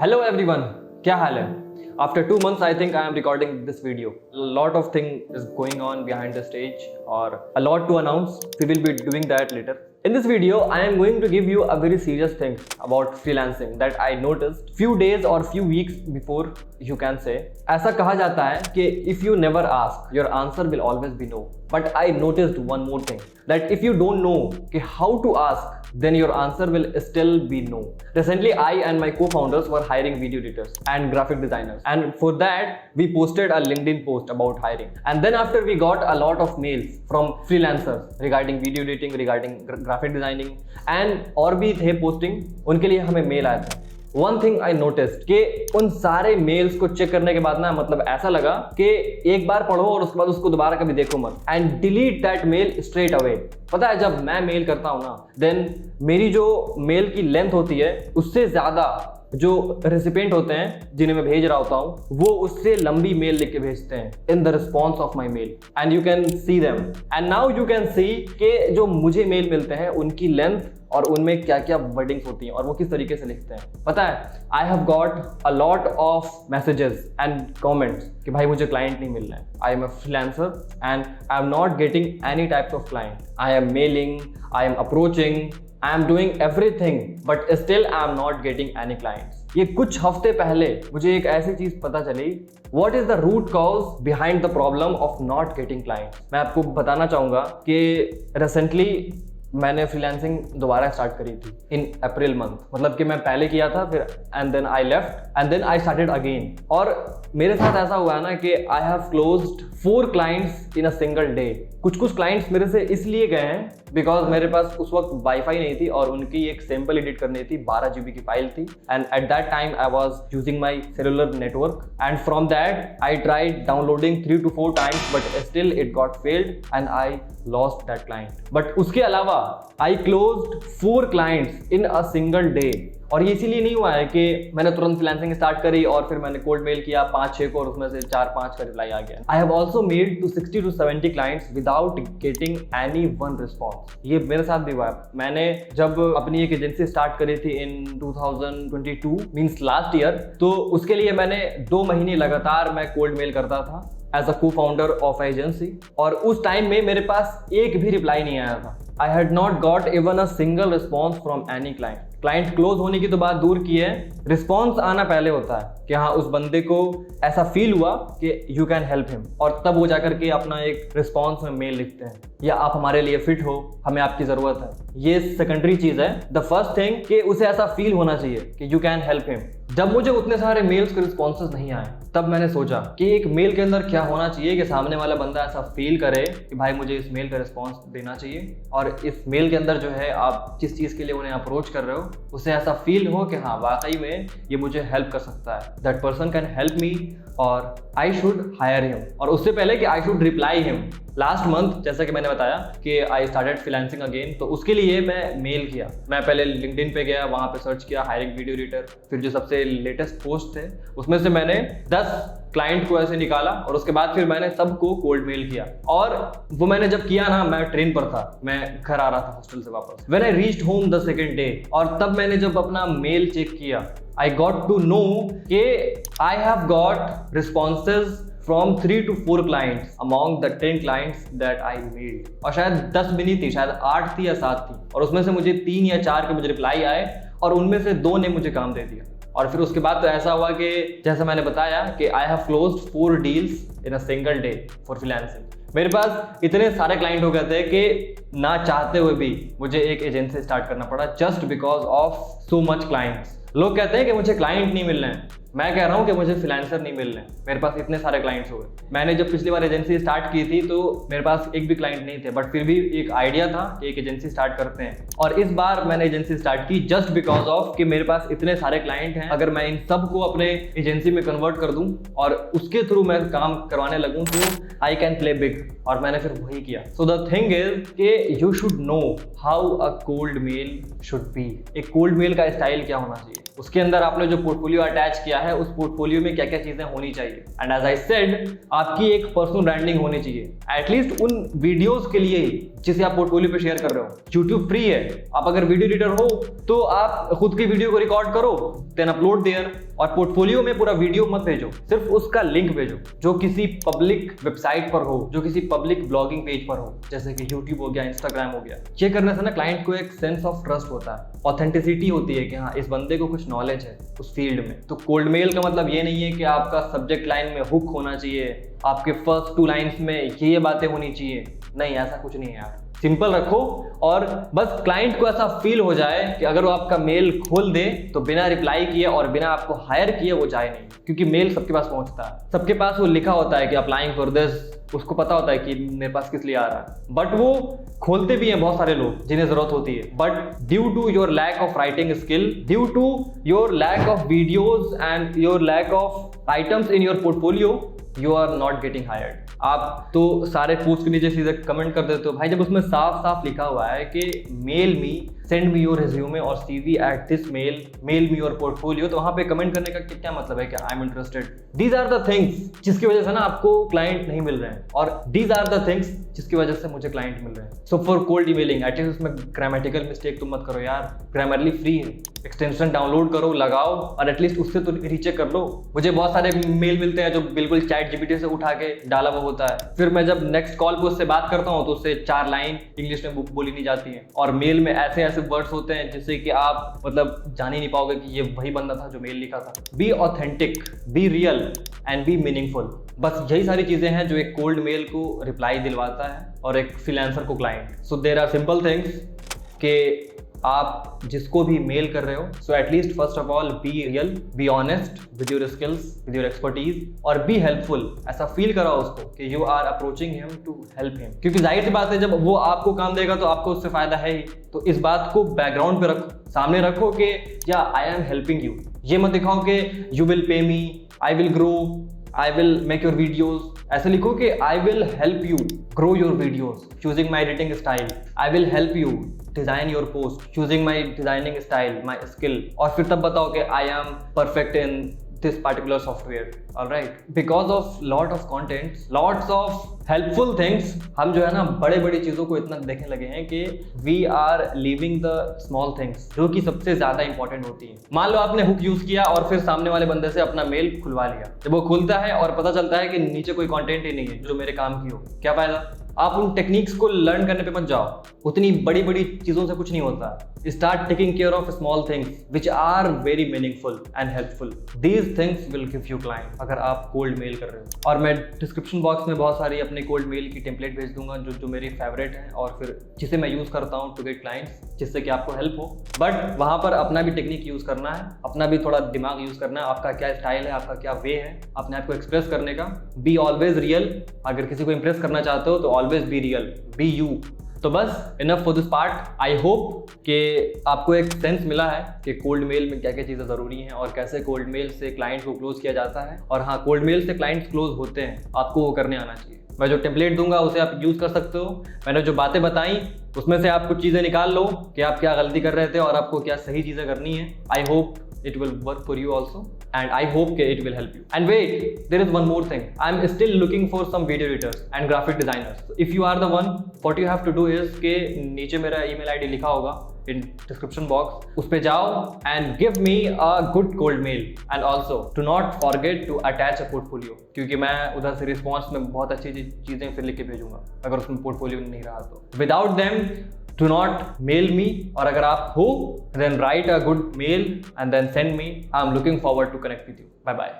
Hello everyone, क्या हाल है? After 2 months, I think I am recording this video. A lot of thing is going on behind the stage, or a lot to announce. We will be doing that later. In this video, I am going to give you a very serious thing about freelancing that I noticed few days or few weeks before, you can say. ऐसा कहा जाता है कि if you never ask, your answer will always be no. But I noticed one more thing, that if you don't know कि how to ask, then your answer will still be no. Recently, I and my co-founders were hiring video editors and graphic designers. And for that, we posted a LinkedIn post about hiring. And then after we got a lot of mails from freelancers regarding video editing, regarding graphic designing, and और भी थे posting, उनके लिए हमें mail आया था. One thing I noticed कि उन सारे मेल्स को चेक करने के बाद ना मतलब ऐसा लगा कि एक बार पढ़ो और उसके बाद उसको दोबारा कभी देखो मत and delete that mail straight away. पता है जब मैं मेल करता हूँ ना देन मेरी जो मेल की लेंथ होती है उससे ज्यादा जो रेसिपिएंट होते हैं जिन्हें मैं भेज रहा होता हूँ वो उससे लंबी मेल लिख के भेजते हैं in the response of my male and you can see them and now you can see कि जो मुझे मेल मिलते हैं उनकी लेंथ और उनमें क्या क्या वर्डिंग्स होती हैं और वो किस तरीके से लिखते हैं. पता है I have got a lot of messages and comments कि भाई मुझे क्लाइंट नहीं मिल रहा है. I am a freelancer and I am not getting any types of client. I am mailing, I am approaching, I am doing everything but still I am not getting any clients. ये कुछ हफ्ते पहले मुझे एक ऐसी चीज पता चली. What is the root cause behind the problem of not getting clients? मैं आपको बताना चाहूँगा कि recently मैंने फ्रीलांसिंग दोबारा स्टार्ट करी थी इन अप्रैल मंथ. मतलब कि मैं पहले किया था फिर and then I left and then I started again. और मेरे साथ ऐसा हुआ है ना कि I have closed 4 clients in a single day. कुछ क्लाइंट्स मेरे से इसलिए गए हैं बिकॉज मेरे पास उस वक्त वाईफाई नहीं थी और उनकी एक सैंपल एडिट करनी थी. 12 GB की फाइल थी and at that time I was using my cellular network and from that I tried downloading 3 to 4 times but still it got failed and I lost that client. But उसके अलावा I closed 4 clients in a single day. और ये इसीलिए नहीं हुआ है कि मैंने तुरंत फ्रीलांसिंग स्टार्ट करी और फिर मैंने कोल्ड मेल किया 5-6 को और उसमें से 4-5 का रिप्लाई आ गया. I have also made to 60 to 70 clients without getting any one response. ये मेरे साथ भी हुआ है. मैंने जब अपनी एक एजेंसी स्टार्ट करी थी इन 2022 मीन्स लास्ट ईयर, तो उसके लिए मैंने 2 महीने लगातार मैं कोल्ड मेल करता था as a co-founder of agency. और उस टाइम में मेरे पास एक भी रिप्लाई नहीं आया था. I had not got even a single response from any client. Client close होने की तो बात दूर की है, रिस्पॉन्स आना पहले होता है कि हाँ उस बंदे को ऐसा फील हुआ कि यू कैन हेल्प हिम और तब वो जाकर के अपना एक रिस्पॉन्स में मेल लिखते हैं या आप हमारे लिए फिट हो, हमें आपकी ज़रूरत है. ये सेकेंडरी चीज़ है. द फर्स्ट थिंग कि उसे ऐसा फील होना चाहिए कि यू कैन हेल्प हिम. जब मुझे उतने सारे मेल्स के रिस्पॉन्सेस नहीं आए तब मैंने सोचा कि एक मेल के अंदर क्या होना चाहिए कि सामने वाला बंदा ऐसा फील करे कि भाई मुझे इस मेल का रिस्पॉन्स देना चाहिए और इस मेल के अंदर जो है आप जिस चीज़ के लिए उन्हें अप्रोच कर रहे हो उसे ऐसा फील हो कि हाँ वाकई में ये मुझे हेल्प कर सकता है. That person can help me और आई शुड हायर हिम. और उससे पहले कि I should reply him. Last month जैसा कि मैंने बताया कि आई स्टार्टेड फ्रीलांसिंग अगेन, तो उसके लिए मैं मेल किया. मैं पहले लिंक्डइन पे गया, वहाँ पे सर्च किया हायरिंग वीडियो एडिटर. फिर जो सबसे लेटेस्ट पोस्ट थे उसमें से मैंने 10 क्लाइंट को ऐसे निकाला और उसके बाद फिर मैंने सबको कोल्ड मेल किया. और वो मैंने जब किया ना, मैं ट्रेन पर था, मैं घर आ रहा था हॉस्टल से वापस. When I reached home the second day और तब मैंने जब अपना मेल चेक किया आई गॉट टू नो कि I have got responses from 3 to 4 clients among the 10 clients that I made. और शायद 10 भी नहीं थी, शायद 8 थी या 7 थी. और उसमें से मुझे 3 या 4 के मुझे रिप्लाई आए और उनमें से 2 ने मुझे काम दे दिया. और फिर उसके बाद तो ऐसा हुआ कि जैसा मैंने बताया कि I have closed 4 deals in a single day for freelancing. मेरे पास इतने सारे क्लाइंट हो गए थे कि ना चाहते हुए भी मुझे एक एजेंसी स्टार्ट करना पड़ा just because of so much clients. लोग कहते हैं कि मुझे क्लाइंट नहीं मिल रहे हैं, मैं कह रहा हूँ कि मुझे फ्रीलांसर नहीं मिल रहे हैं. मेरे पास इतने सारे क्लाइंट्स हो गए. मैंने जब पिछली बार एजेंसी स्टार्ट की थी तो मेरे पास एक भी क्लाइंट नहीं थे, बट फिर भी एक आइडिया था कि एक एजेंसी स्टार्ट करते हैं. और इस बार मैंने एजेंसी स्टार्ट की जस्ट बिकॉज ऑफ कि मेरे पास इतने सारे क्लाइंट हैं. अगर मैं इन सब को अपने एजेंसी में कन्वर्ट कर दूं और उसके थ्रू मैं काम करवाने लगूं तो आई कैन प्ले बिग. और मैंने फिर वही किया. सो द थिंग इज कि you should know how a cold mail should be. एक कोल्ड मेल का स्टाइल क्या होना चाहिए. उसके अंदर आपने जो पोर्टफोलियो अटैच किया है उस पोर्टफोलियो में क्या क्या चीजें होनी चाहिए। एंड एज आई सेड, आपकी एक पर्सनल ब्रांडिंग होनी चाहिए एटलीस्ट उन वीडियोस के लिए ही जिसे आप पोर्टफोलियो पे शेयर कर रहे हो। यूट्यूब फ्री है, आप अगर वीडियो एडिटर हो तो आप खुद की वीडियो को रिकॉर्ड करो, देन अपलोड देयर, और पोर्टफोलियो में पूरा वीडियो मत भेजो, सिर्फ उसका लिंक भेजो जो किसी पब्लिक वेबसाइट पर हो, जो किसी पब्लिक ब्लॉगिंग पेज पर हो, जैसे कि यूट्यूब हो गया, इंस्टाग्राम हो गया। ये करने से ना क्लाइंट को एक सेंस ऑफ ट्रस्ट होता है, ऑथेंटिसिटी होती है कि हाँ इस बंदे को कुछ नॉलेज है उस फील्ड में। तो कोल्ड मेल का मतलब ये नहीं है कि आपका सब्जेक्ट लाइन में हुक होना चाहिए, आपके फर्स्ट 2 लाइन्स में ये बातें होनी चाहिए, नहीं ऐसा कुछ नहीं है यार। सिंपल रखो और बस क्लाइंट को ऐसा फील हो जाए कि अगर वो आपका मेल खोल दे तो बिना रिप्लाई किए और बिना आपको हायर किए वो जाए नहीं, क्योंकि मेल सबके पास पहुंचता है, सबके पास वो लिखा होता है कि अप्लाइंग फॉर दिस, उसको पता होता है कि मेरे पास किस लिए आ रहा है, बट वो खोलते भी हैं बहुत सारे लोग जिन्हें जरूरत होती है, but due to your lack of writing skill, due to your lack of videos and your lack of items in your portfolio, you are not getting hired. आप तो सारे पोस्ट के नीचे सीधे कमेंट कर देते हो भाई, जब उसमें साफ साफ लिखा हुआ है कि mail me, send me your resume और CV at this mail, mail me your portfolio, तो वहां पे कमेंट करने का क्या मतलब है कि I am interested. These are the things जिसकी वजह से ना आपको क्लाइंट नहीं मिल रहे हैं, और दीज आर द थिंग्स जिसकी वजह से मुझे क्लाइंट मिल रहे हैं। So for cold emailing at least उसमें ग्रामेटिकल मिस्टेक तुम मत करो यार, ग्रामरली फ्री है, एक्सटेंशन डाउनलोड करो, लगाओ और एटलीस्ट उससे तो रीचेक कर लो। मुझे बहुत सारे मेल मिलते हैं जो बिल्कुल ChatGPT से उठा के डाला हुआ होता है, फिर मैं जब नेक्स्ट कॉल पे उससे बात करता हूँ तो उससे 4 लाइन इंग्लिश में बोली नहीं जाती है, और मेल में ऐसे ऐसे वर्ड्स होते हैं जिससे कि आप मतलब जान ही नहीं पाओगे कि ये वही बंदा था जो मेल लिखा था। Be authentic, be real and B meaningful, बस यही सारी चीजें हैं जो एक कोल्ड मेल को रिप्लाई दिलवाता है और एक फ्रीलांसर को client. So there are simple things कि आप जिसको भी मेल कर रहे हो, so at least first of all be real, be honest with your skills, with your expertise, और बी हेल्पफुल। ऐसा फील कराओ उसको कि you are approaching him to help him, क्योंकि जाहिर सी बात है जब वो आपको काम देगा तो आपको उससे फायदा है ही। तो इस बात को बैकग्राउंड पे रखो, सामने रखो कि या आई एम हेल्पिंग यू, ये मत दिखाओ कि you will pay me, I will grow, I will make your videos। ऐसे लिखो कि I will help you grow your videos choosing my editing style, I will help you design your post choosing my designing style, my skill, और फिर तब बताओ कि I am perfect in this particular software, alright? Because of lot of contents, lots of helpful things, हम जो है ना बड़े बड़ी चीज़ों को इतना देखने लगे हैं कि we are leaving the small things जो कि सबसे ज़्यादा इंपॉर्टेंट होती है। मान लो आपने हुक यूज़ किया और फिर सामने वाले बंदे से अपना मेल खुलवा लिया, जब वो खुलता है और पता चलता है कि नीचे कोई कंटेंट ही नहीं है जो मेरे काम की हो, क्या फायदा? आप उन टेक्निक्स को लर्न करने पे मत जाओ, उतनी बड़ी बड़ी चीज़ों से कुछ नहीं होता। Start taking care of small things which are very meaningful and helpful, these things will give you client अगर आप कोल्ड मेल कर रहे हो। और मैं डिस्क्रिप्शन बॉक्स में बहुत सारी अपने कोल्ड मेल की टेम्पलेट भेज दूंगा जो मेरी फेवरेट है और फिर जिसे मैं यूज़ करता हूँ टू गेट क्लाइंट्स, जिससे कि आपको हेल्प हो। बट वहाँ पर अपना भी टेक्निक यूज़ करना है, अपना भी थोड़ा दिमाग यूज़ करना है, आपका क्या स्टाइल है, आपका क्या वे है अपने आप को एक्सप्रेस करने का। बी ऑलवेज रियल, अगर किसी को इंप्रेस करना चाहते हो तो always be real, be you. तो बस enough for this part. I hope कि आपको एक सेंस मिला है कि कोल्ड मेल में क्या क्या चीज़ें ज़रूरी हैं और कैसे कोल्ड मेल से क्लाइंट को क्लोज किया जाता है। और हाँ, कोल्ड मेल से क्लाइंट्स क्लोज होते हैं, आपको वो करने आना चाहिए। मैं जो टेम्पलेट दूंगा उसे आप यूज़ कर सकते हो। मैंने जो बातें बताई उसमें से आप कुछ चीज़ें निकाल लो कि आप क्या गलती कर रहे थे और आपको क्या सही चीज़ें करनी है। I hope it will work for you also, and I hope it will help you. And wait, there is one more thing. I'm still looking for some video editors and graphic designers. So if you are the one, what you have to do is कि नीचे मेरा email ID लिखा होगा in description box, उस पे जाओ and give me a good cold mail, and also do not forget to attach a portfolio, क्योंकि मैं उधर से response में बहुत अच्छी चीज़ें फिर लिख के भेजूंगा अगर उसमें portfolio नहीं रहा तो। Without them do not mail me, और अगर आप हो then write a good mail and then send me. I'm looking forward to connect with you. Bye bye.